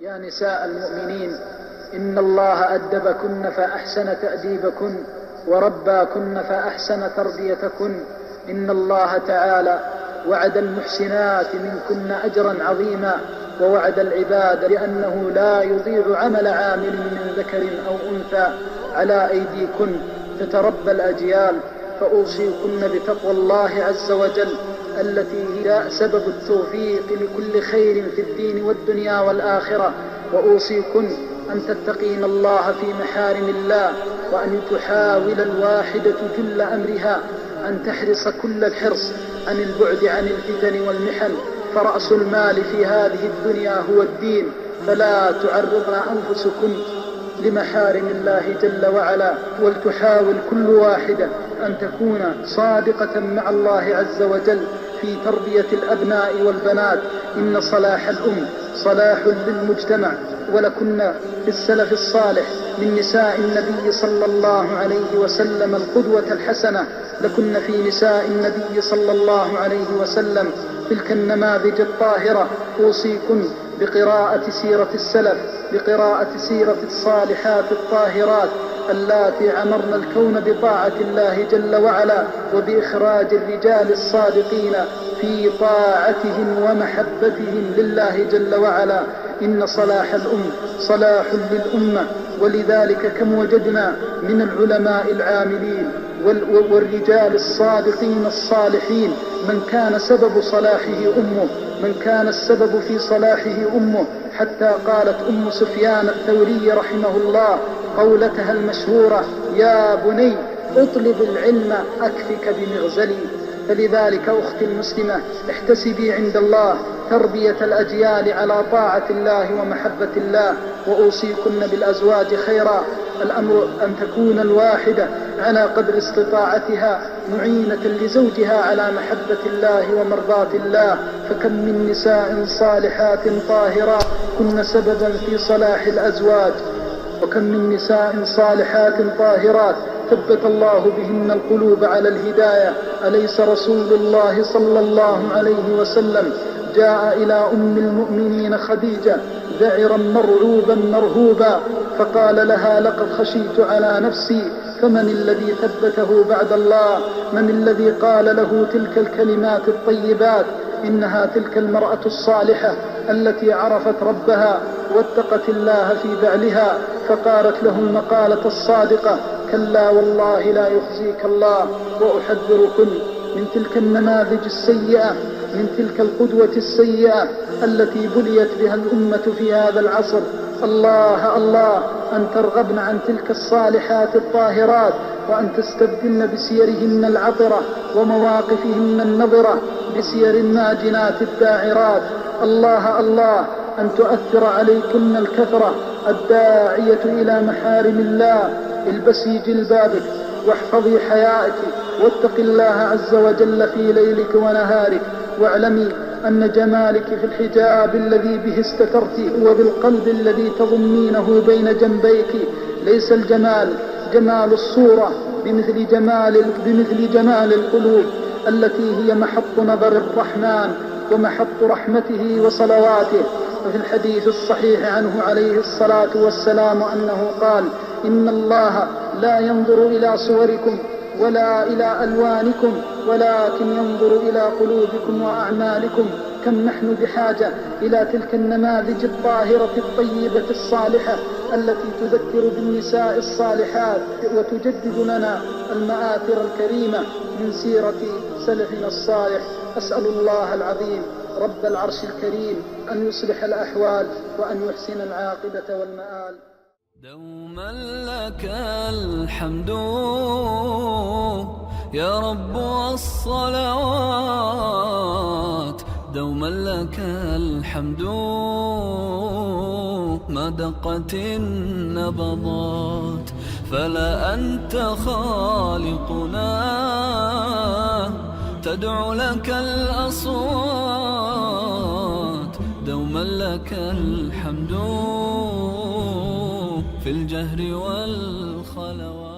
يا نساء المؤمنين، إن الله أدبكن فأحسن تأديبكن ورباكن فأحسن تربيتكن. إن الله تعالى وعد المحسنات منكن أجرا عظيما، ووعد العباد بأنه لا يضيع عمل عامل من ذكر أو أنثى على أيديكن فتربى الأجيال. فأوصيكن بتقوى الله عز وجل التي هي سبب التوفيق لكل خير في الدين والدنيا والآخرة. وأوصيكن أن تتقين الله في محارم الله، وأن تحاول الواحدة جل أمرها أن تحرص كل الحرص عن البعد عن الفتن والمحن، فرأس المال في هذه الدنيا هو الدين. فلا تعرضن أنفسكن لمحارم الله جل وعلا، ولتحاول كل واحدة أن تكون صادقة مع الله عز وجل في تربية الأبناء والبنات. إن صلاح الأم صلاح للمجتمع. ولكن في السلف الصالح من نساء النبي صلى الله عليه وسلم القدوة الحسنة. لكن في نساء النبي صلى الله عليه وسلم تلك النماذج الطاهرة. أوصيكن بقراءة سيرة السلف، بقراءة سيرة الصالحات الطاهرات اللاتي عمرن الكون بطاعة الله جل وعلا، وبإخراج الرجال الصادقين في طاعتهم ومحبتهم لله جل وعلا. إن صلاح الأم صلاح للأمة. ولذلك كم وجدنا من العلماء العاملين والرجال الصادقين الصالحين من كان سبب صلاحه أمه، من كان السبب في صلاحه أمه، حتى قالت أم سفيان الثوري رحمه الله قولتها المشهورة: يا بني اطلب العلم أكفك بمغزلي. فلذلك أختي المسلمة احتسبي عند الله تربية الأجيال على طاعة الله ومحبة الله. وأوصيكن بالأزواج خيرا. الأمر أن تكون الواحدة على قدر استطاعتها معينة لزوجها على محبة الله ومرضاة الله. فكم من نساء صالحات طاهرات كن سببا في صلاح الأزواج، وكم من نساء صالحات طاهرات ثبت الله بهن القلوب على الهداية. أليس رسول الله صلى الله عليه وسلم جاء إلى أم المؤمنين خديجة ذعرا مرعوبا مرهوبا فقال لها: لقد خشيت على نفسي، فمن الذي ثبته بعد الله؟ من الذي قال له تلك الكلمات الطيبات؟ إنها تلك المرأة الصالحة التي عرفت ربها واتقت الله في بعلها، فقالت له المقالة الصادقة: كلا والله لا يخزيك الله. وأحذركن من تلك النماذج السيئة، من تلك القدوة السيئة التي بليت بها الأمة في هذا العصر. الله الله أن ترغبن عن تلك الصالحات الطاهرات، وأن تستبدلن بسيرهن العطرة ومواقفهن النظرة بسير الناجنات الداعرات. الله الله أن تؤثر عليكن الكثرة الداعية إلى محارم الله. البسي جلبابك واحفظي حيائك، واتق الله عز وجل في ليلك ونهارك، واعلمي أن جمالك في الحجاب الذي به استترت وبالقلب الذي تضمينه بين جنبيك. ليس الجمال جمال الصورة بمثل جمال القلوب التي هي محط نظر الرحمن ومحط رحمته وصلواته. وفي الحديث الصحيح عنه عليه الصلاة والسلام أنه قال: إن الله لا ينظر إلى صوركم ولا إلى ألوانكم، ولكن ينظر إلى قلوبكم وأعمالكم. كم نحن بحاجة إلى تلك النماذج الطاهرة الطيبة الصالحة التي تذكر بالنساء الصالحات وتجدد لنا المآثر الكريمة من سيرة سلفنا الصالح. أسأل الله العظيم رب العرش الكريم أن يصلح الأحوال وأن يحسن العاقبة والمآل. دوما لك الحمد يا رب والصلوات، دوما لك الحمد ما دقت النبضات، فلا أنت خالقنا تدعو لك الأصوات. دوما لك الحمد في الجهر والخلوات.